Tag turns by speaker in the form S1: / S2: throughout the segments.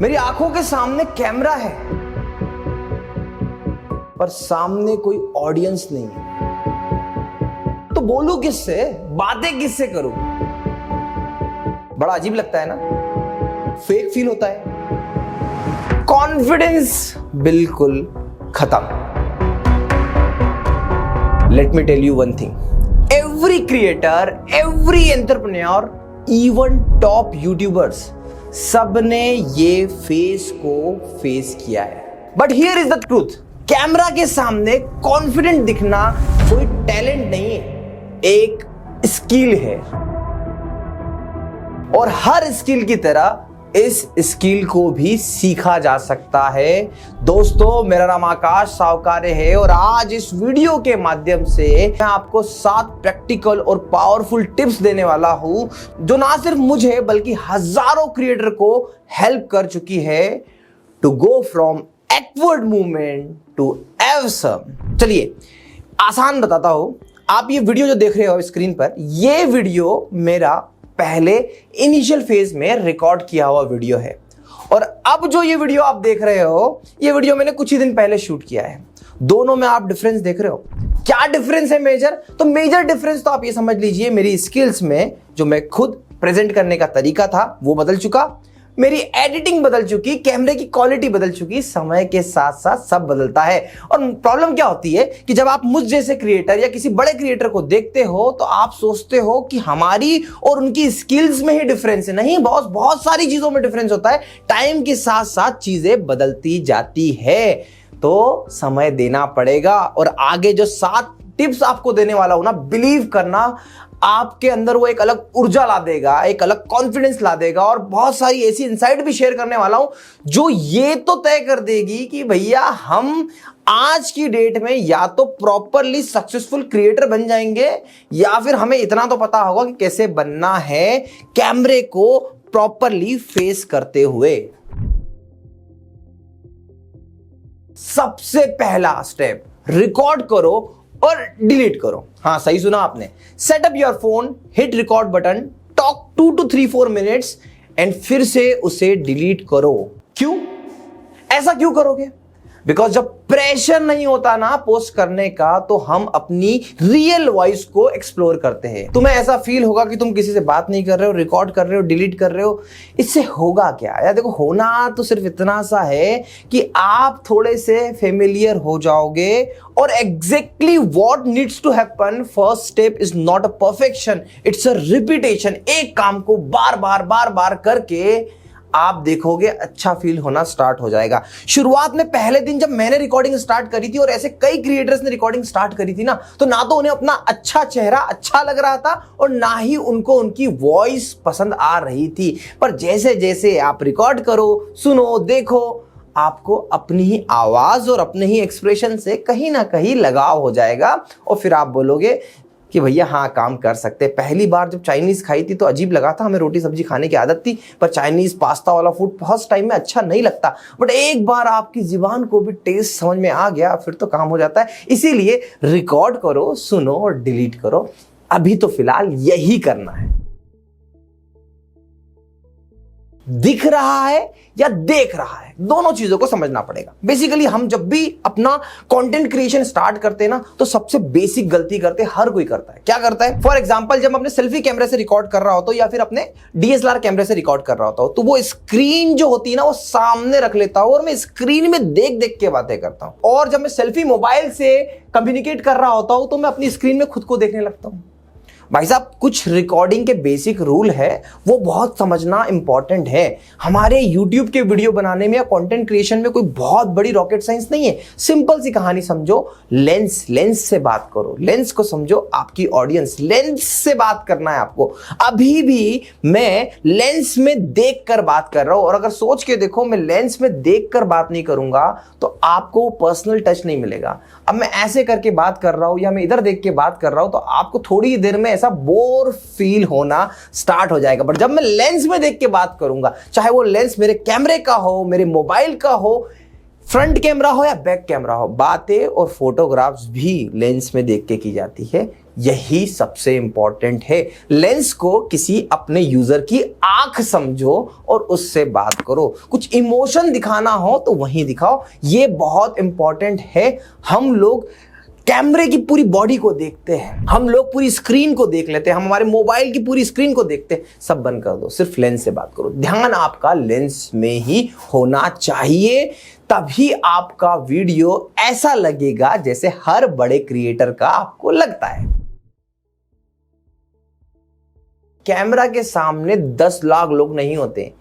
S1: मेरी आंखों के सामने कैमरा है पर सामने कोई ऑडियंस नहीं है, तो बोलूं किससे, बातें किससे करूं? बड़ा अजीब लगता है ना, फेक फील होता है, कॉन्फिडेंस बिल्कुल खत्म। Let me tell you one thing, every creator, every entrepreneur, even top YouTubers, सबने ये फेस को फेस किया है। But here is the truth, camera के सामने कॉन्फिडेंट दिखना कोई टैलेंट नहीं है, एक स्किल है। और हर स्किल की तरह इस स्किल को भी सीखा जा सकता है। दोस्तों, मेरा नाम आकाश सावकारे है और आज इस वीडियो के माध्यम से मैं आपको 7 प्रैक्टिकल और पावरफुल टिप्स देने वाला हूं, जो ना सिर्फ मुझे बल्कि हजारों क्रिएटर को हेल्प कर चुकी है to go from awkward movement to awesome. चलिए आसान बताता हूं। आप ये वीडियो जो देख रहे हो स्क्रीन पर, ये वीडियो मेरा पहले इनिशियल फेज में रिकॉर्ड किया हुआ वीडियो है, और अब जो ये वीडियो आप देख रहे हो, ये वीडियो मैंने कुछ ही दिन पहले शूट किया है। दोनों में आप डिफरेंस देख रहे हो। क्या डिफरेंस है मेजर? तो मेजर डिफरेंस तो आप ये समझ लीजिए, मेरी स्किल्स में जो मैं खुद प्रेजेंट करने का तरीका था वो बदल चुका, मेरी एडिटिंग बदल चुकी, कैमरे की क्वालिटी बदल चुकी। समय के साथ साथ सब बदलता है। और प्रॉब्लम क्या होती है कि जब आप मुझ जैसे क्रिएटर या किसी बड़े क्रिएटर को देखते हो तो आप सोचते हो कि हमारी और उनकी स्किल्स में ही डिफरेंस है। नहीं बॉस, बहुत सारी चीजों में डिफरेंस होता है। टाइम के साथ साथ चीजें बदलती जाती है, तो समय देना पड़ेगा। और आगे जो 7 टिप्स आपको देने वाला हूं ना, बिलीव करना, आपके अंदर वो एक अलग ऊर्जा ला देगा, एक अलग कॉन्फिडेंस ला देगा। और बहुत सारी ऐसी इनसाइट भी शेयर करने वाला हूं जो ये तो तय कर देगी कि भैया हम आज की डेट में या तो प्रॉपरली सक्सेसफुल क्रिएटर बन जाएंगे, या फिर हमें इतना तो पता होगा कि कैसे बनना है कैमरे को प्रॉपरली फेस करते हुए। सबसे पहला स्टेप, रिकॉर्ड करो और डिलीट करो। हाँ, सही सुना आपने। Set up your phone, hit record button, talk 2 to 3-4 minutes and फिर से उसे डिलीट करो। क्यों ऐसा क्यों करोगे? बिकॉज जब प्रेशर नहीं होता ना पोस्ट करने का, तो हम अपनी रियल वॉइस को एक्सप्लोर करते हैं। तुम्हें ऐसा फील होगा कि तुम किसी से बात नहीं कर रहे हो, रिकॉर्ड कर रहे हो, डिलीट कर रहे हो। इससे होगा क्या यार? देखो, होना तो सिर्फ इतना सा है कि आप थोड़े से फेमिलियर हो जाओगे। और exactly what needs to happen, first step is not a perfection, it's a repetition. एक काम को बार बार करके आप देखोगे अच्छा फील होना स्टार्ट हो जाएगा। शुरुआत में पहले दिन जब मैंने रिकॉर्डिंग स्टार्ट करी थी, और ऐसे कई क्रिएटर्स ने रिकॉर्डिंग स्टार्ट करी थी ना, तो ना तो उन्हें अपना अच्छा चेहरा अच्छा लग रहा था और ना ही उनको उनकी वॉइस पसंद आ रही थी। पर जैसे जैसे आप रिकॉर्ड करो, सुनो, देखो, आपको अपनी ही आवाज और अपने ही एक्सप्रेशन से कहीं ना कहीं लगाव हो जाएगा, और फिर आप बोलोगे कि भैया हाँ, काम कर सकते। पहली बार जब चाइनीज खाई थी तो अजीब लगा था, हमें रोटी सब्जी खाने की आदत थी, पर चाइनीज पास्ता वाला फूड फर्स्ट टाइम में अच्छा नहीं लगता। बट एक बार आपकी जुबान को भी टेस्ट समझ में आ गया, फिर तो काम हो जाता है। इसीलिए रिकॉर्ड करो, सुनो और डिलीट करो। अभी तो फिलहाल यही करना है। दिख रहा है या देख रहा है, दोनों चीजों को समझना पड़ेगा। बेसिकली हम जब भी अपना कंटेंट क्रिएशन स्टार्ट करते हैं ना, तो सबसे बेसिक गलती करते हैं, हर कोई करता है। क्या करता है? फॉर एग्जांपल, जब अपने सेल्फी कैमरे से रिकॉर्ड कर रहा होता हूं या फिर अपने DSLR कैमरे से रिकॉर्ड कर रहा होता हूं, तो वो स्क्रीन जो होती है ना, वो सामने रख लेता हूं और मैं स्क्रीन में देख देख के बातें करता हूं। और जब मैं सेल्फी मोबाइल से कम्युनिकेट कर रहा होता हूं, तो मैं अपनी स्क्रीन में खुद को देखने लगता हूं। भाई साहब, कुछ रिकॉर्डिंग के बेसिक रूल है, वो बहुत समझना इंपॉर्टेंट है। हमारे YouTube के वीडियो बनाने में या कंटेंट क्रिएशन में कोई बहुत बड़ी रॉकेट साइंस नहीं है। सिंपल सी कहानी समझो, लेंस से बात करो, लेंस को समझो, आपकी ऑडियंस, लेंस से बात करना है आपको। अभी भी मैं लेंस में देख कर बात कर रहा हूं, और अगर सोच के देखो, मैं लेंस में देख कर बात नहीं करूंगा तो आपको पर्सनल टच नहीं मिलेगा। अब मैं ऐसे करके बात कर रहा हूं या मैं इधर देख के बात कर रहा हूं, तो आपको थोड़ी देर में ऐसा बोर फील होना स्टार्ट हो जाएगा। बट जब मैं लेंस में देख के बात करूंगा, चाहे वो लेंस मेरे कैमरे का हो, मेरे मोबाइल का हो, फ्रंट कैमरा हो या बैक कैमरा हो, बातें और फोटोग्राफ्स भी लेंस में देख के की जाती है। यही सबसे इंपॉर्टेंट है। लेंस को किसी अपने यूजर की आंख समझो और उससे बात करो। कुछ इमोशन दिखाना हो तो वहीं दिखाओ, ये बहुत इंपॉर्टेंट है। हम लोग कैमरे की पूरी बॉडी को देखते हैं, हम लोग पूरी स्क्रीन को देख लेते हैं, हम हमारे मोबाइल की पूरी स्क्रीन को देखते हैं। सब बंद कर दो, सिर्फ लेंस से बात करो। ध्यान आपका लेंस में ही होना चाहिए, तभी आपका वीडियो ऐसा लगेगा जैसे हर बड़े क्रिएटर का आपको लगता है। कैमरा के सामने 10 लाख लोग नहीं होते,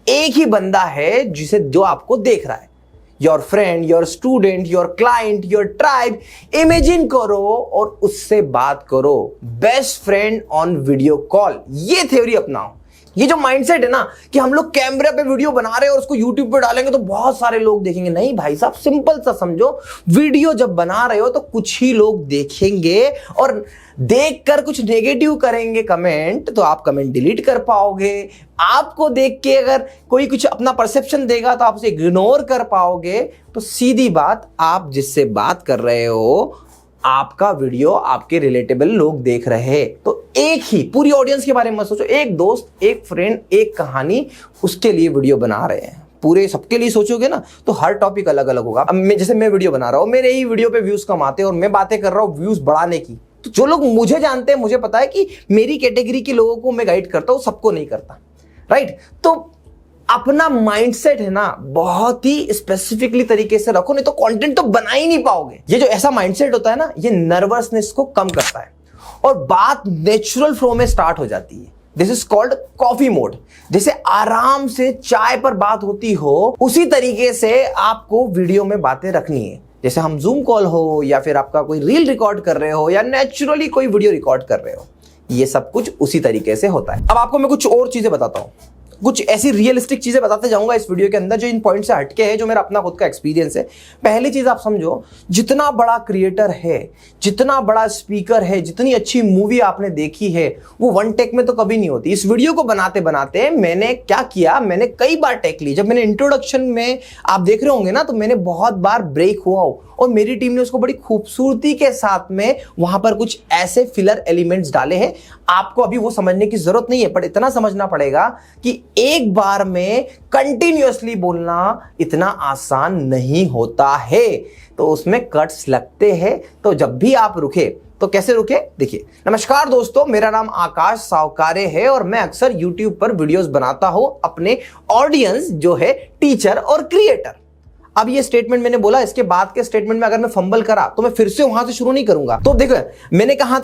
S1: एक ही बंदा है जो आपको देख रहा है। Your friend, your student, your client, your tribe. Imagine करो और उससे बात करो। Best friend on video call, ये थ्योरी अपनाओ। ये जो माइंडसेट है ना कि हम लोग कैमरे पे वीडियो बना रहे हैं और उसको यूट्यूब पे डालेंगे तो बहुत सारे लोग देखेंगे, नहीं भाई साहब, सिंपल सा समझो। वीडियो जब बना रहे हो तो कुछ ही लोग देखेंगे और देखकर कुछ नेगेटिव करेंगे कमेंट, तो आप कमेंट डिलीट कर पाओगे। आपको देख के अगर कोई कुछ अपना परसेप्शन देगा तो आप उसे इग्नोर कर पाओगे। तो सीधी बात, आप जिससे बात कर रहे हो, आपका वीडियो आपके रिलेटेबल लोग देख रहे हैं, तो एक ही पूरी ऑडियंस के बारे में मत सोचो। एक दोस्त, एक फ्रेंड, एक कहानी, उसके लिए वीडियो बना रहे हैं। पूरे सबके लिए सोचोगे ना तो हर टॉपिक अलग अलग होगा। अब जैसे मैं वीडियो बना रहा हूं, मेरे ही वीडियो पे व्यूज कम आते हैं और मैं बातें कर रहा हूं व्यूज बढ़ाने की, तो जो लोग मुझे जानते हैं, मुझे पता है कि मेरी कैटेगरी के लोगों को मैं गाइड करता हूं, सबको नहीं करता, राइट। तो अपना माइंडसेट है ना बहुत ही स्पेसिफिकली तरीके से रखो, नहीं तो कंटेंट तो बना ही नहीं पाओगे। ये जो ऐसा माइंडसेट होता है ना, ये नर्वसनेस को कम करता है और बात नेचुरल फ्लो में स्टार्ट हो जाती है। This is called coffee mode. जैसे आराम से चाय पर बात होती हो, उसी तरीके से आपको वीडियो में बातें रखनी है। जैसे हम जूम कॉल हो या फिर आपका कोई रील रिकॉर्ड कर रहे हो या नेचुरली कोई वीडियो रिकॉर्ड कर रहे हो, ये सब कुछ उसी तरीके से होता है। अब आपको मैं कुछ और चीजें बताता हूं, कुछ ऐसी रियलिस्टिक चीजें बताते जाऊंगा इस वीडियो के अंदर जो इन पॉइंट से हटके है, जो मेरा अपना खुद का एक्सपीरियंस है। पहली चीज आप समझो, जितना बड़ा क्रिएटर है, जितना बड़ा स्पीकर है, जितनी अच्छी मूवी आपने देखी है, वो वन टेक में तो कभी नहीं होती। इस वीडियो को बनाते बनाते मैंने क्या किया, मैंने कई बार टेक ली। जब मैंने इंट्रोडक्शन में आप देख रहे होंगे ना, तो मैंने बहुत बार ब्रेक हुआ हो और मेरी टीम ने उसको बड़ी खूबसूरती के साथ में वहां पर कुछ ऐसे फिलर एलिमेंट्स डाले हैं। आपको अभी वो समझने की जरूरत नहीं है, पर इतना समझना पड़ेगा कि एक बार में कंटिन्यूअसली बोलना इतना आसान नहीं होता है, तो उसमें कट्स लगते हैं। तो जब भी आप रुके तो कैसे रुके, देखिए। नमस्कार दोस्तों, मेरा नाम आकाश सावकारे है और मैं अक्सर YouTube पर वीडियोस बनाता हूं अपने ऑडियंस जो है टीचर और क्रिएटर। अब ये स्टेटमेंट मैंने बोला, इसके बाद के स्टेटमेंट में अगर मैं फंबल करा तो मैं फिर से वहां से शुरू नहीं करूंगा। तो देखो मैंने कहां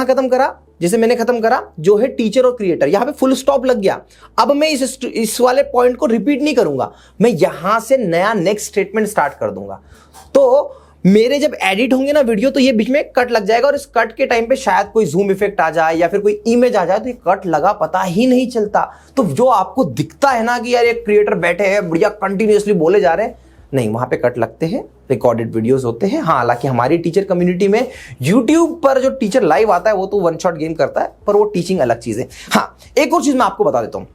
S1: खत्म करा, जैसे मैंने खत्म करा जो है टीचर और क्रिएटर, यहां पे फुल स्टॉप लग गया। अब मैं इस वाले पॉइंट को रिपीट नहीं करूंगा, मैं यहां से नया नेक्स्ट स्टेटमेंट स्टार्ट कर दूंगा। तो मेरे जब एडिट होंगे ना वीडियो, तो ये बीच में कट लग जाएगा और इस कट के टाइम पे शायद कोई जूम इफेक्ट आ जाए या फिर कोई इमेज आ जाए, तो ये कट लगा पता ही नहीं चलता। तो जो आपको दिखता है ना कि यार एक क्रिएटर बैठे हैं बढ़िया कंटिन्यूअसली बोले जा रहे हैं, नहीं, वहां पे कट लगते हैं, रिकॉर्डेड वीडियोस होते हैं। हाँ, हालांकि हमारी टीचर कम्युनिटी में यूट्यूब पर जो टीचर लाइव आता है वो तो वन शॉट गेम करता है, पर वो टीचिंग अलग चीज है। हाँ, एक और चीज मैं आपको बता देता हूं,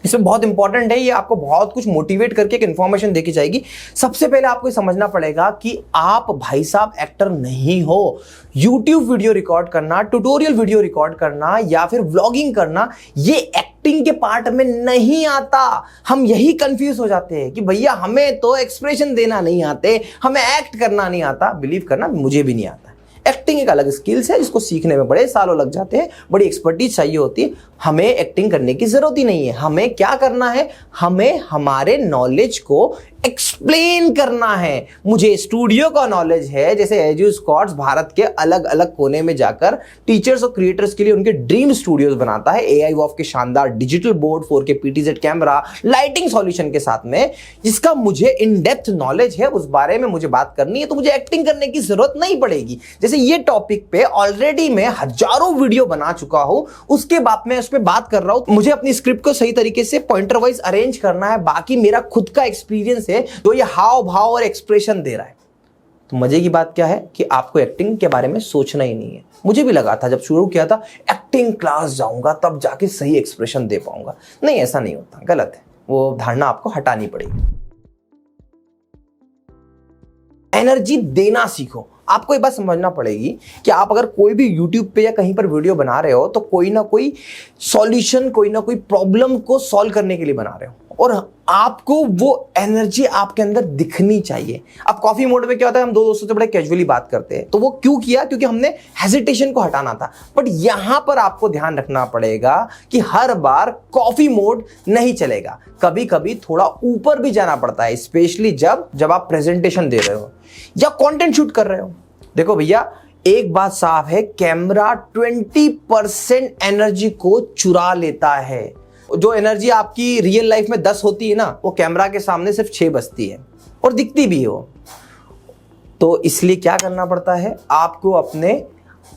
S1: इसमें बहुत इंपॉर्टेंट है, ये आपको बहुत कुछ मोटिवेट करके एक इंफॉर्मेशन देखी जाएगी। सबसे पहले आपको समझना पड़ेगा कि आप भाई साहब एक्टर नहीं हो। YouTube वीडियो रिकॉर्ड करना, ट्यूटोरियल वीडियो रिकॉर्ड करना या फिर व्लॉगिंग करना, ये एक्टिंग के पार्ट में नहीं आता। हम यही कंफ्यूज हो जाते हैं कि भैया हमें तो एक्सप्रेशन देना नहीं आते, हमें एक्ट करना नहीं आता। बिलीव करना, मुझे भी नहीं आता। एक्टिंग एक अलग स्किल्स है जिसको सीखने में बड़े सालों लग जाते हैं, बड़ी एक्सपर्टीज चाहिए होती है। हमें एक्टिंग करने की जरूरत ही नहीं है। हमें क्या करना है, हमें हमारे नॉलेज को एक्सप्लेन करना है। मुझे स्टूडियो का नॉलेज है, जैसे एजू स्कॉट्स भारत के अलग अलग कोने में जाकर टीचर्स और क्रिएटर्स के लिए उनके ड्रीम स्टूडियोज बनाता है। AI वॉफ के शानदार digital board, 4K PTZ camera, lighting solution के साथ में, जिसका मुझे इन डेप्थ नॉलेज है, उस बारे में मुझे बात करनी है, तो मुझे एक्टिंग करने की जरूरत नहीं पड़ेगी। जैसे ये टॉपिक पे ऑलरेडी मैं हजारों वीडियो बना चुका हूं, उसके बाद में उस पर बात कर रहा हूं। मुझे अपनी स्क्रिप्ट को सही तरीके से पॉइंटर वाइज अरेंज करना है। बाकी मेरा खुद का एक्सपीरियंस है जो ये हाव भाव और एक्सप्रेशन दे रहा है। तो मजे की बात क्या है कि आपको एक्टिंग के बारे में सोचना ही नहीं है। मुझे भी लगा था जब शुरू किया था एक्टिंग क्लास जाऊंगा तब जाके सही एक्सप्रेशन दे पाऊंगा। नहीं, ऐसा नहीं होता, गलत है। वो धारणा आपको हटानी पड़ेगी। एनर्जी देना सीखो। आपको एक बात समझना पड़ेगी कि आप अगर कोई भी YouTube पे या कहीं पर वीडियो बना रहे हो तो कोई ना कोई सॉल्यूशन, कोई ना कोई प्रॉब्लम को सॉल्व करने के लिए बना रहे हो, और आपको वो एनर्जी आपके अंदर दिखनी चाहिए। अब कॉफी मोड में क्या होता है, हम दो दोस्तों से बड़े कैजुअली बात करते हैं, तो वो क्यों किया, क्योंकि हमने हेजिटेशन को हटाना था। बट यहां पर आपको ध्यान रखना पड़ेगा कि हर बार कॉफी मोड नहीं चलेगा, कभी कभी थोड़ा ऊपर भी जाना पड़ता है, स्पेशली जब आप प्रेजेंटेशन दे रहे हो या कंटेंट शूट कर रहे हो। देखो भैया, एक बात साफ है, कैमरा 20% एनर्जी को चुरा लेता है। जो एनर्जी आपकी रियल लाइफ में 10 होती है ना, वो कैमरा के सामने सिर्फ 6 बचती है और दिखती भी हो। तो इसलिए क्या करना पड़ता है, आपको अपने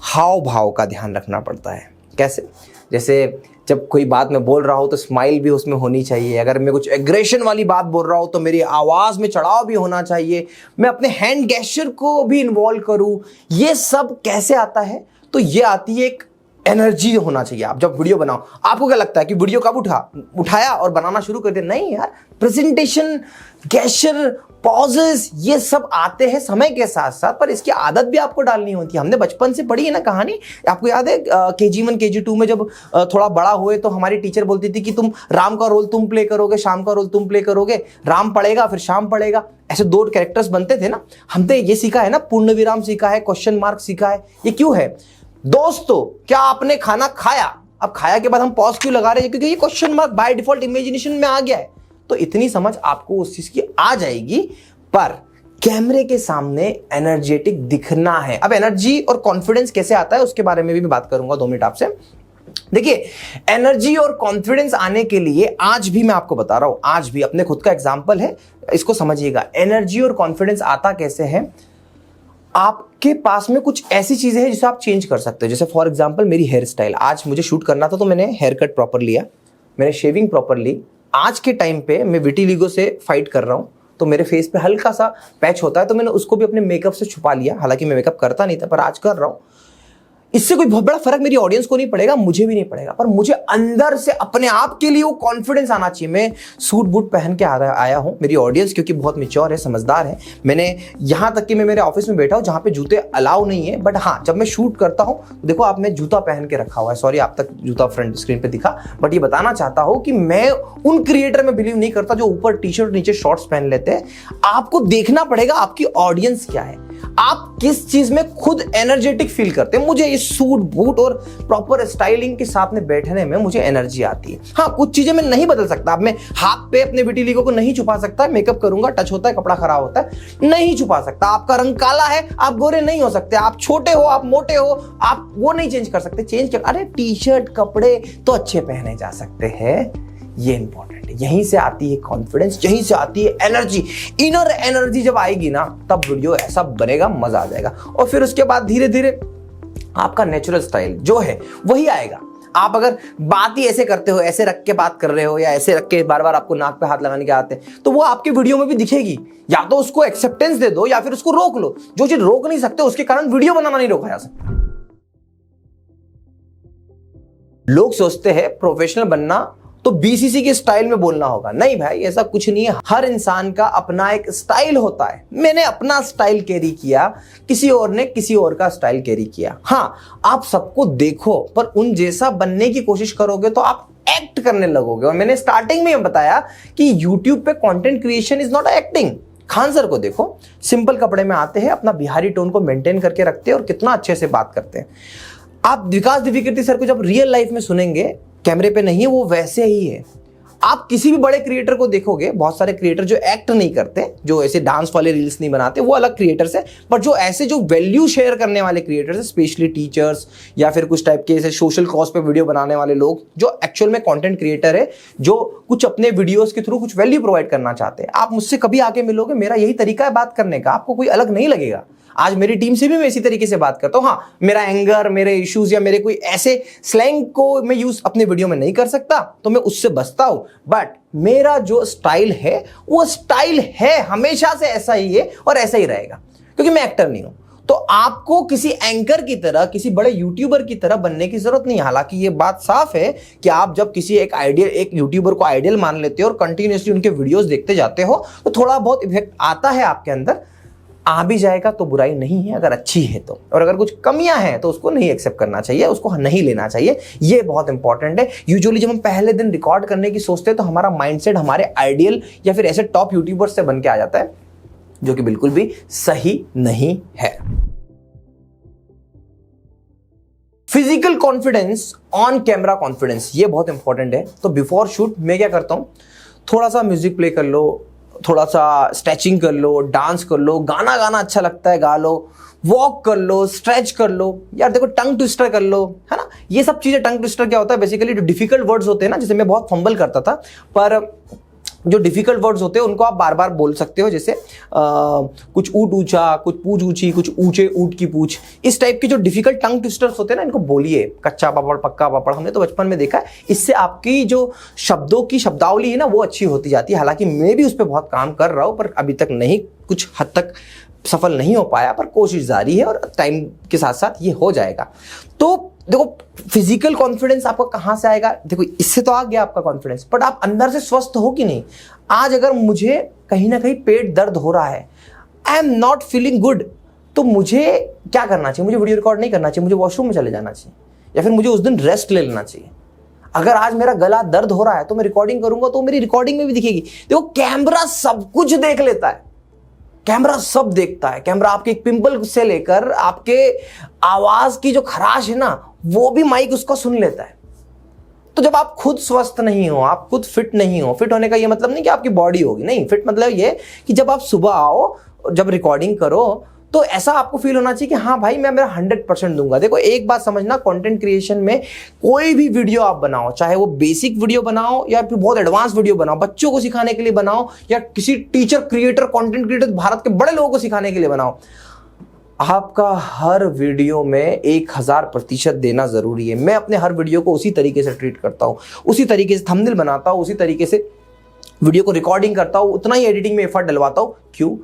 S1: हाव भाव का ध्यान रखना पड़ता है। कैसे? जैसे जब कोई बात मैं बोल रहा हूं तो स्माइल भी उसमें होनी चाहिए। अगर मैं कुछ एग्रेशन वाली बात बोल रहा हूं तो मेरी आवाज में चढ़ाव भी होना चाहिए। मैं अपने हैंड गेस्चर को भी इन्वॉल्व करूं। ये सब कैसे आता है? तो ये आती है एक एनर्जी होना चाहिए। आप जब वीडियो बनाओ, आपको क्या लगता है कि वीडियो कब उठाया और बनाना शुरू कर दिया? नहीं यार, प्रेजेंटेशन, गेस्चर, पॉजेस, ये सब आते हैं समय के साथ साथ, पर इसकी आदत भी आपको डालनी होती है। हमने बचपन से पढ़ी है ना कहानी, आपको याद है KG1 KG2 में जब थोड़ा बड़ा हुए तो हमारी टीचर बोलती थी कि तुम राम का रोल तुम प्ले करोगे, शाम का रोल तुम प्ले करोगे, राम पढ़ेगा फिर शाम पढ़ेगा, ऐसे 2 कैरेक्टर्स बनते थे ना। हमने ये सीखा है ना, पूर्ण विराम सीखा है, क्वेश्चन मार्क सीखा है। ये क्यों है दोस्तों? क्या आपने खाना खाया? अब खाया के बाद हम पॉज क्यों लगा रहे हैं? क्योंकि ये question mark by default imagination में आ गया है। तो इतनी समझ आपको उस चीज की आ जाएगी, पर कैमरे के सामने एनर्जेटिक दिखना है। अब एनर्जी और कॉन्फिडेंस कैसे आता है उसके बारे में भी मैं बात करूंगा 2 मिनट आपसे। देखिए, एनर्जी और कॉन्फिडेंस आने के लिए आज भी मैं आपको बता रहा हूं, आज भी अपने खुद का एग्जांपल है, इसको समझिएगा। एनर्जी और कॉन्फिडेंस आता कैसे है? आपके पास में कुछ ऐसी चीजें हैं जिसे आप चेंज कर सकते हो। जैसे फॉर एग्जांपल मेरी हेयर स्टाइल, आज मुझे शूट करना था तो मैंने हेयर कट प्रॉपर लिया, मैंने शेविंग प्रॉपर ली। आज के टाइम पे मैं विटिलिगो से फाइट कर रहा हूं, तो मेरे फेस पे हल्का सा पैच होता है, तो मैंने उसको भी अपने मेकअप से छुपा लिया। हालांकि मैं मेकअप करता नहीं था, पर आज कर रहा हूं। इससे कोई बहुत बड़ा फर्क मेरी ऑडियंस को नहीं पड़ेगा, मुझे भी नहीं पड़ेगा, पर मुझे अंदर से अपने आप के लिए वो कॉन्फिडेंस आना चाहिए। मैं सूट बूट पहन के आया हूं, मेरी ऑडियंस क्योंकि बहुत मैच्योर है, समझदार है। मैंने यहां तक कि मैं मेरे ऑफिस में बैठा हूं जहां पे जूते अलाउ नहीं है, बट हाँ, जब मैं शूट करता हूं तो देखो आप, मैं जूता पहन के रखा हुआ है। सॉरी, आप तक जूता फ्रंट स्क्रीन पे दिखा, बट ये बताना चाहता हूं कि मैं उन क्रिएटर में बिलीव नहीं करता जो ऊपर टी-शर्ट नीचे शॉर्ट्स पहन लेते हैं। आपको देखना पड़ेगा आपकी ऑडियंस क्या है, आप किस चीज में खुद एनर्जेटिक फील करते हैं। मुझे ये सूट बूट और प्रॉपर स्टाइलिंग के साथ में बैठने में मुझे एनर्जी आती है। हाँ, कुछ चीजें मैं नहीं बदल सकता। अब मैं हाथ पे अपने विटिलिगो को नहीं छुपा सकता, मेकअप करूंगा, टच होता है, कपड़ा खराब होता है, नहीं छुपा सकता। आपका रंग काला है, आप गोरे नहीं हो सकते। आप छोटे हो, आप मोटे हो, आप वो नहीं चेंज कर सकते। चेंज कर, अरे टी-शर्ट कपड़े तो अच्छे पहने जा सकते हैं। ये इंपॉर्टेंट है। यहीं से आती है कॉन्फिडेंस, यहीं से आती है एनर्जी। इनर एनर्जी जब आएगी ना, तब वीडियो ऐसा बनेगा, मजा आ जाएगा। और फिर उसके बाद धीरे धीरे आपका नेचुरल स्टाइल जो है वही आएगा। आप अगर बात ही ऐसे करते हो, ऐसे रख के बात कर रहे हो, या ऐसे रख के बार बार आपको नाक पे हाथ लगाने के आते हैं, तो वो आपके वीडियो में भी दिखेगी। या तो उसको एक्सेप्टेंस दे दो या फिर उसको रोक लो। जो चीज रोक नहीं सकते उसके कारण वीडियो बनाना नहीं रोका जा सकता। लोग सोचते हैं प्रोफेशनल बनना तो BCC के स्टाइल में बोलना होगा। नहीं भाई, ऐसा कुछ नहीं है। हर इंसान का अपना एक स्टाइल होता है। मैंने अपना स्टाइल कैरी किया, किसी और ने किसी और का स्टाइल कैरी किया। हाँ, आप सबको देखो, पर उन जैसा बनने की कोशिश करोगे तो आप एक्ट करने लगोगे। और मैंने स्टार्टिंग में बताया कि YouTube पे content creation is not acting. Khan sir को देखो, सिंपल कपड़े में आते हैं, अपना बिहारी टोन को मेंटेन करके रखते हैं और कितना अच्छे से बात करते हैं। आप विकास दिव्यकीर्ति सर को जब रियल लाइफ में सुनेंगे, कैमरे पे नहीं है, वो वैसे ही है। आप किसी भी बड़े क्रिएटर को देखोगे, बहुत सारे क्रिएटर जो एक्ट नहीं करते, जो ऐसे डांस वाले रील्स नहीं बनाते, वो अलग क्रिएटर्स है। बट जो ऐसे जो वैल्यू शेयर करने वाले क्रिएटर्स है, स्पेशली टीचर्स या फिर कुछ टाइप के ऐसे सोशल कॉज पे वीडियो बनाने वाले लोग, जो एक्चुअल में कंटेंट क्रिएटर है, जो कुछ अपने वीडियोस के थ्रू कुछ वैल्यू प्रोवाइड करना चाहते हैं, आप मुझसे कभी आके मिलोगे, मेरा यही तरीका है बात करने का, आपको कोई अलग नहीं लगेगा। आज मेरी टीम से भी मैं इसी तरीके से बात करता हूं। हाँ, मेरा एंगर, मेरे इश्यूज या मेरे कोई ऐसे स्लैंग को मैं यूज अपने वीडियो में नहीं कर सकता, तो मैं उससे बचता हूं। बट मेरा जो स्टाइल है, वो स्टाइल है, हमेशा से ऐसा ही है और ऐसा ही रहेगा, क्योंकि मैं एक्टर नहीं हूं। तो आपको किसी एंकर की तरह, किसी बड़े यूट्यूबर की तरह बनने की जरूरत नहीं है। हालांकि ये बात साफ है कि आप जब किसी एक यूट्यूबर को आइडियल मान लेते हो और कंटिन्यूअसली उनके वीडियोस देखते जाते हो, तो थोड़ा बहुत इफेक्ट आता है आपके अंदर। आ भी जाएगा तो बुराई नहीं है अगर अच्छी है तो, और अगर कुछ कमियां हैं तो उसको नहीं एक्सेप्ट करना चाहिए, उसको नहीं लेना चाहिए। ये बहुत इंपॉर्टेंट है। यूजुअली जब हम पहले दिन रिकॉर्ड करने की सोचते हैं तो हमारा माइंडसेट हमारे आइडियल या फिर ऐसे टॉप यूट्यूबर्स से बन के आ जाता है, जो कि बिल्कुल भी सही नहीं है। Physical confidence, on camera confidence, ये बहुत इंपॉर्टेंट है। तो बिफोर शूट मैं क्या करता हूं, थोड़ा सा म्यूजिक प्ले कर लो, थोड़ा सा स्ट्रेचिंग कर लो, डांस कर लो, गाना गाना अच्छा लगता है गा लो, वॉक कर लो, स्ट्रेच कर लो, यार देखो टंग ट्विस्टर कर लो, है ना। ये सब चीजें, टंग ट्विस्टर क्या होता है बेसिकली, जो डिफिकल्ट वर्ड्स होते हैं ना, जैसे मैं बहुत फंबल करता था, पर जो डिफिकल्ट वर्ड्स होते हैं उनको आप बार बार बोल सकते हो, जैसे कुछ ऊट ऊंचा, कुछ पूछ ऊंची, कुछ ऊंचे ऊट की पूछ, इस टाइप के जो डिफिकल्ट टंग ट्विस्टर्स होते हैं ना, इनको बोलिए। कच्चा पापड़ पक्का पापड़, हमने तो बचपन में देखा है। इससे आपकी जो शब्दों की शब्दावली है ना, वो अच्छी होती जाती है। हालांकि मैं भी उस पर बहुत काम कर रहा हूँ, पर अभी तक नहीं, कुछ हद तक सफल नहीं हो पाया, पर कोशिश जारी है और टाइम के साथ साथ ये हो जाएगा। तो देखो, फिजिकल कॉन्फिडेंस आपका कहां से आएगा? देखो, इससे तो आ गया आपका कॉन्फिडेंस, बट आप अंदर से स्वस्थ हो कि नहीं? आज अगर मुझे कहीं ना कहीं पेट दर्द हो रहा है, I am not feeling good, तो मुझे क्या करना चाहिए? मुझे वीडियो रिकॉर्ड नहीं करना चाहिए, मुझे वॉशरूम में चले जाना चाहिए, या फिर मुझे उस दिन रेस्ट ले लेना चाहिए। अगर आज मेरा गला दर्द हो रहा है तो मैं रिकॉर्डिंग करूंगा, तो मेरी रिकॉर्डिंग में भी दिखेगी। देखो, कैमरा सब कुछ देख लेता है, कैमरा सब देखता है। कैमरा आपके एक पिंपल से लेकर आपके आवाज की जो खराश है ना, वो भी माइक उसको सुन लेता है। तो जब आप खुद स्वस्थ नहीं हो, आप खुद फिट नहीं हो, फिट होने का ये मतलब नहीं कि आपकी बॉडी होगी, नहीं, फिट मतलब ये कि जब आप सुबह आओ, जब रिकॉर्डिंग करो, तो ऐसा आपको फील होना चाहिए कि हाँ भाई, मैं मेरा 100% दूंगा। देखो, एक बात समझना, कंटेंट क्रिएशन में कोई भी वीडियो आप बनाओ, चाहे वो बेसिक वीडियो बनाओ या फिर बहुत एडवांस वीडियो बनाओ, बच्चों को सिखाने के लिए बनाओ, या किसी teacher, creator, content creator, Bharat के बड़े लोगों को सिखाने के लिए बनाओ, आपका हर वीडियो में 1000% देना जरूरी है। मैं अपने हर वीडियो को उसी तरीके से ट्रीट करता हूं, उसी तरीके से थंबनेल बनाता हूं, उसी तरीके से वीडियो को रिकॉर्डिंग करता हूं, उतना ही एडिटिंग में एफर्ट डलवाता हूं। क्यों?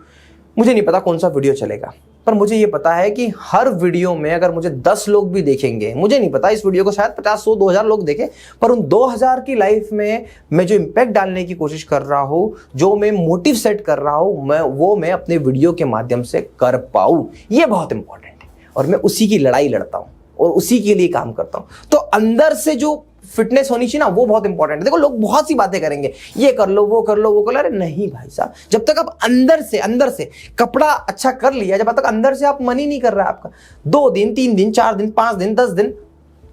S1: मुझे नहीं पता कौन सा वीडियो चलेगा, पर मुझे ये पता है कि हर वीडियो में अगर मुझे 10 लोग भी देखेंगे, मुझे नहीं पता, इस वीडियो को शायद 50, 100, 2000 लोग देखें, पर उन 2000 की लाइफ में मैं जो इम्पैक्ट डालने की कोशिश कर रहा हूं, जो मैं मोटिव सेट कर रहा हूं, मैं अपने वीडियो के माध्यम से कर पाऊं। ये बहुत इंपॉर्टेंट है, और मैं उसी की लड़ाई लड़ता हूं और उसी के लिए काम करता हूं। तो अंदर से जो फिटनेस होनी चाहिए ना, वो बहुत इंपॉर्टेंट है। देखो, लोग बहुत सी बातें करेंगे, ये कर लो, वो कर लो, वो कर लो, अरे नहीं भाई साहब, जब तक आप अंदर से कपड़ा अच्छा कर लिया, जब तक अंदर से आप मन ही नहीं कर रहा है आपका, 2 दिन, 3 दिन, 4 दिन, 5 दिन, 10 दिन,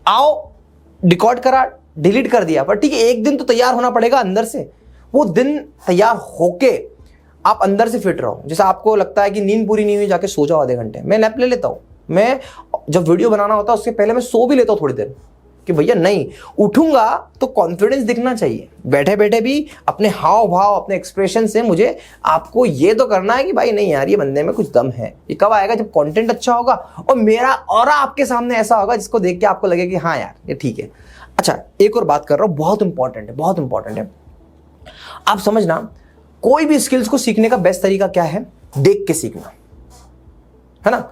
S1: आओ रिकॉर्ड करा, डिलीट कर दिया, पर ठीक है, एक दिन तो तैयार होना पड़ेगा अंदर से। वो दिन तैयार होके आप अंदर से फिट रहो। जैसे आपको लगता है कि नींद पूरी नहीं हुई, जाके सो जाओ आधे घंटे। मैं नैप ले लेता हूं, मैं जब वीडियो बनाना होता है उससे पहले मैं सो भी लेता हूं थोड़ी देर, कि भैया नहीं, उठूंगा तो कॉन्फिडेंस दिखना चाहिए। बैठे बैठे भी अपने हाव भाव, अपने एक्सप्रेशन से मुझे आपको ये तो करना है कि भाई नहीं यार, ये बंदे में कुछ दम है। ये कब आएगा? जब कंटेंट अच्छा होगा और मेरा ऑरा आपके सामने ऐसा होगा जिसको देख के आपको लगे कि हाँ यार, ये ठीक है। अच्छा, एक और बात कर रहा हूं, बहुत इंपॉर्टेंट है, बहुत इंपॉर्टेंट है। आप समझना, कोई भी स्किल्स को सीखने का बेस्ट तरीका क्या है? देख के सीखना, है ना।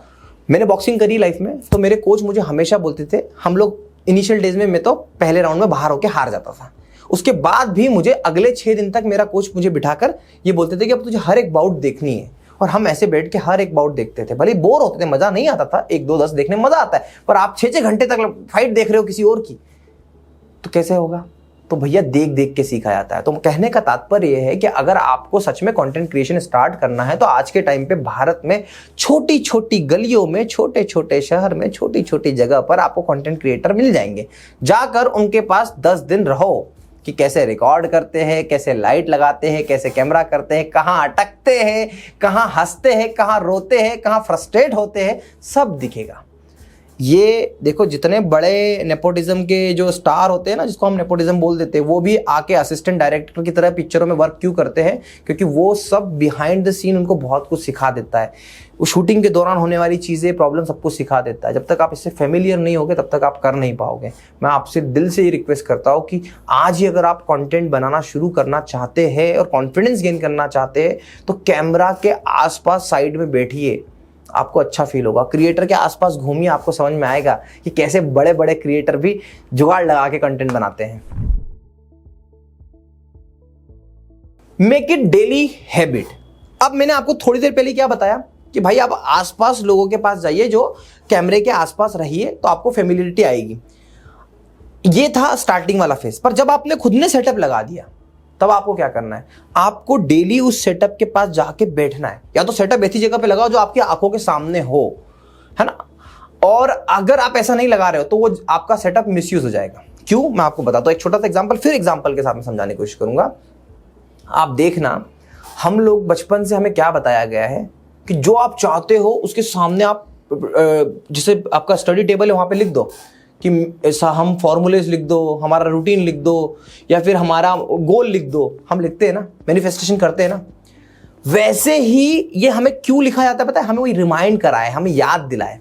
S1: मैंने बॉक्सिंग करी लाइफ में, तो मेरे कोच मुझे हमेशा बोलते थे, हम लोग इनिशियल डेज में, मैं तो पहले राउंड में बाहर होके हार जाता था, उसके बाद भी मुझे अगले 6 दिन तक मेरा कोच मुझे बिठाकर ये बोलते थे कि अब तुझे हर एक बाउट देखनी है। और हम ऐसे बैठ के हर एक बाउट देखते थे, भले बोर होते थे, मजा नहीं आता था, 1, 2, 10 देखने में मजा आता है, पर आप 6-6 घंटे तक फाइट देख रहे हो किसी और की, तो कैसे होगा? तो भैया देख देख के सीखा जाता है। तो कहने का तात्पर्य यह है कि अगर आपको सच में कंटेंट क्रिएशन स्टार्ट करना है, तो आज के टाइम पे भारत में छोटी छोटी गलियों में, छोटे छोटे शहर में, छोटी छोटी जगह पर आपको कंटेंट क्रिएटर मिल जाएंगे। जाकर उनके पास 10 दिन रहो कि कैसे रिकॉर्ड करते हैं, कैसे लाइट लगाते हैं, कैसे कैमरा करते हैं, कहाँ अटकते हैं, कहाँ हंसते हैं, कहाँ रोते हैं, कहाँ फ्रस्ट्रेट होते हैं, सब दिखेगा। ये देखो, जितने बड़े नेपोटिज्म के जो स्टार होते हैं ना, जिसको हम नेपोटिज्म बोल देते हैं, वो भी आके असिस्टेंट डायरेक्टर की तरह पिक्चरों में वर्क क्यों करते हैं? क्योंकि वो सब बिहाइंड द सीन उनको बहुत कुछ सिखा देता है। वो शूटिंग के दौरान होने वाली चीज़ें, प्रॉब्लम सब कुछ सिखा देता है। जब तक आप इससे फेमिलियर नहीं होगे, तब तक आप कर नहीं पाओगे। मैं आपसे दिल से ये रिक्वेस्ट करता हूँ कि आज ही अगर आप कंटेंट बनाना शुरू करना चाहते हैं और कॉन्फिडेंस गेन करना चाहते हैं, तो कैमरा के आसपास साइड में बैठिए, आपको अच्छा फील होगा। क्रिएटर के आसपास घूमिए, आपको समझ में आएगा कि कैसे बड़े बड़े क्रिएटर भी जुगाड़ लगा के कंटेंट बनाते हैं। Make it daily habit. अब मैंने आपको थोड़ी देर पहले क्या बताया कि भाई आप आसपास लोगों के पास जाइए, जो कैमरे के आसपास रहिए, तो आपको फेमिलियरिटी आएगी। ये था स्टार्टिंग वाला फेज। पर जब आपने खुद ने सेटअप लगा दिया, तब आपको क्या करना है, आपको डेली उस सेटअप के पास जाके बैठना है। या तो सेटअप ऐसी जगह पे लगाओ जो आपकी आंखों के सामने हो, है ना। और अगर आप ऐसा नहीं लगा रहे हो तो वो आपका सेटअप मिसयूज हो जाएगा। क्यों, मैं आपको बताता हूं। एक छोटा सा एग्जांपल, फिर एग्जांपल के साथ में समझाने की कोशिश करूंगा। आप देखना, हम लोग बचपन से हमें क्या बताया गया है कि जो आप चाहते हो उसके सामने आप, जैसे आपका स्टडी टेबल है वहां पे लिख दो कि ऐसा, हम फॉर्मूलेज लिख दो, हमारा रूटीन लिख दो, या फिर हमारा गोल लिख दो। हम लिखते हैं ना, मैनिफेस्टेशन करते हैं ना। वैसे ही ये हमें क्यों लिखा जाता है पता है? हमें वही रिमाइंड कराए, हमें याद दिलाए।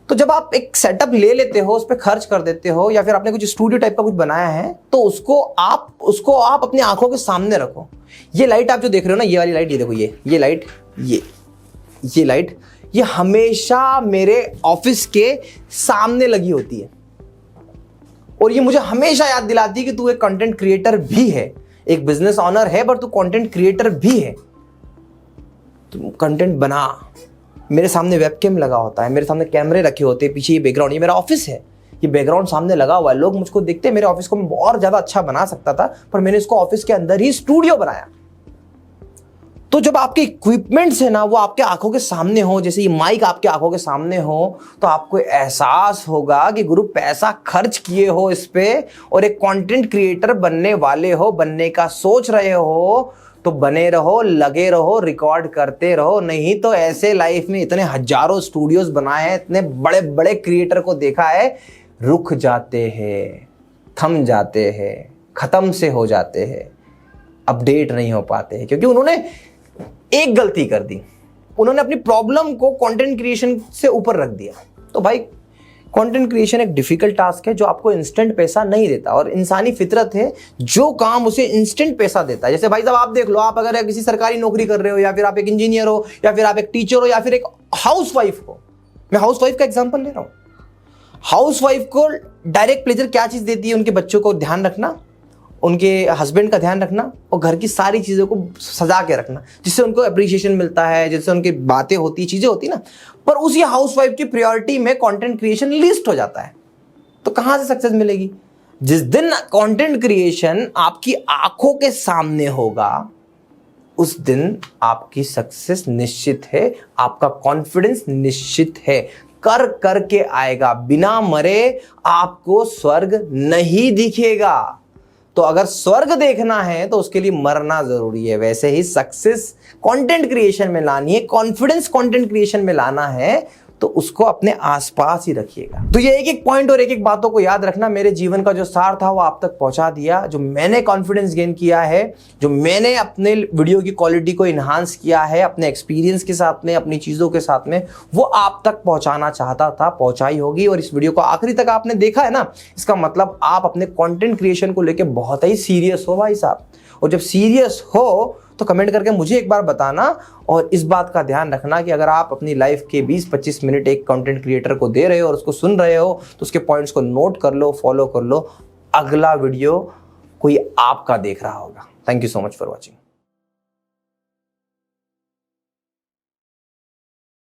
S1: तो जब आप एक सेटअप ले लेते हो, उस पर खर्च कर देते हो, या फिर आपने कुछ स्टूडियो टाइप का कुछ बनाया है, तो उसको आप अपनी आंखों के सामने रखो। ये लाइट आप जो देख रहे हो ना, ये वाली लाइट, ये देखो, ये लाइट, ये लाइट, ये हमेशा मेरे ऑफिस के सामने लगी होती है। और ये मुझे हमेशा याद दिलाती है कि तू एक कंटेंट क्रिएटर भी है, एक बिजनेस ऑनर है, पर तू कंटेंट क्रिएटर भी है। तू कंटेंट बना। मेरे सामने वेबकैम लगा होता है, मेरे सामने कैमरे रखे होते हैं, पीछे ये बैकग्राउंड, ये मेरा ऑफिस है, ये बैकग्राउंड सामने लगा हुआ है। लोग मुझको देखते हैं, मेरे ऑफिस को मैं और ज्यादा अच्छा बना सकता था, पर मैंने इसको ऑफिस के अंदर ही स्टूडियो बनाया। तो जब आपके इक्विपमेंट्स है ना, वो आपके आंखों के सामने हो, जैसे ये माइक आपके आंखों के सामने हो, तो आपको एहसास होगा कि गुरु पैसा खर्च किए हो इस पे, और एक कंटेंट क्रिएटर बनने वाले हो, बनने का सोच रहे हो, तो बने रहो, लगे रहो, रिकॉर्ड करते रहो। नहीं तो ऐसे लाइफ में इतने हजारों स्टूडियोज बनाए हैं, इतने बड़े बड़े क्रिएटर को देखा है, रुक जाते हैं, थम जाते हैं, खत्म से हो जाते हैं, अपडेट नहीं हो पाते हैं, क्योंकि उन्होंने एक गलती कर दी। उन्होंने अपनी प्रॉब्लम को कंटेंट क्रिएशन से ऊपर रख दिया। तो भाई, कंटेंट क्रिएशन एक डिफिकल्ट टास्क है जो आपको इंस्टेंट पैसा नहीं देता, और इंसानी फितरत है जो काम उसे इंस्टेंट पैसा देता है। जैसे भाई साहब आप देख लो, आप अगर किसी सरकारी नौकरी कर रहे हो, या फिर आप एक इंजीनियर हो, या फिर आप एक टीचर हो, या फिर एक हाउसवाइफ हो। मैं हाउसवाइफ का एग्जांपल ले रहा हूं। हाउसवाइफ को डायरेक्ट प्लेजर क्या चीज देती है? उनके बच्चों को ध्यान रखना, उनके हस्बैंड का ध्यान रखना, और घर की सारी चीज़ों को सजा के रखना, जिससे उनको अप्रिसिएशन मिलता है, जिससे उनकी बातें होती, चीज़ें होती ना। पर उसी हाउसवाइफ की प्रायोरिटी में कंटेंट क्रिएशन लिस्ट हो जाता है। तो कहाँ से सक्सेस मिलेगी? जिस दिन कंटेंट क्रिएशन आपकी आंखों के सामने होगा, उस दिन आपकी सक्सेस निश्चित है, आपका कॉन्फिडेंस निश्चित है। कर करके आएगा, बिना मरे आपको स्वर्ग नहीं दिखेगा। तो अगर स्वर्ग देखना है तो उसके लिए मरना जरूरी है। वैसे ही सक्सेस कंटेंट क्रिएशन में लानी है, कॉन्फिडेंस कंटेंट क्रिएशन में लाना है, तो उसको अपने आसपास ही रखिएगा। तो ये एक एक पॉइंट और एक एक बातों को याद रखना। मेरे जीवन का जो सार था वो आप तक पहुंचा दिया। जो मैंने कॉन्फिडेंस गेन किया है, जो मैंने अपने वीडियो की क्वालिटी को इन्हांस किया है अपने एक्सपीरियंस के साथ में, अपनी चीजों के साथ में, वो आप तक पहुंचाना चाहता था, पहुंचाई होगी। और इस वीडियो को आखिरी तक आपने देखा है ना, इसका मतलब आप अपने कंटेंट क्रिएशन को लेकर बहुत ही सीरियस हो भाई साहब। और जब सीरियस हो तो कमेंट करके मुझे एक बार बताना, और इस बात का ध्यान रखना कि अगर आप अपनी लाइफ के 20-25 मिनट एक कंटेंट क्रिएटर को दे रहे हो और उसको सुन रहे हो, तो उसके पॉइंट्स को नोट कर लो, फॉलो कर लो। अगला वीडियो कोई आपका देख रहा होगा। Thank you so much for watching.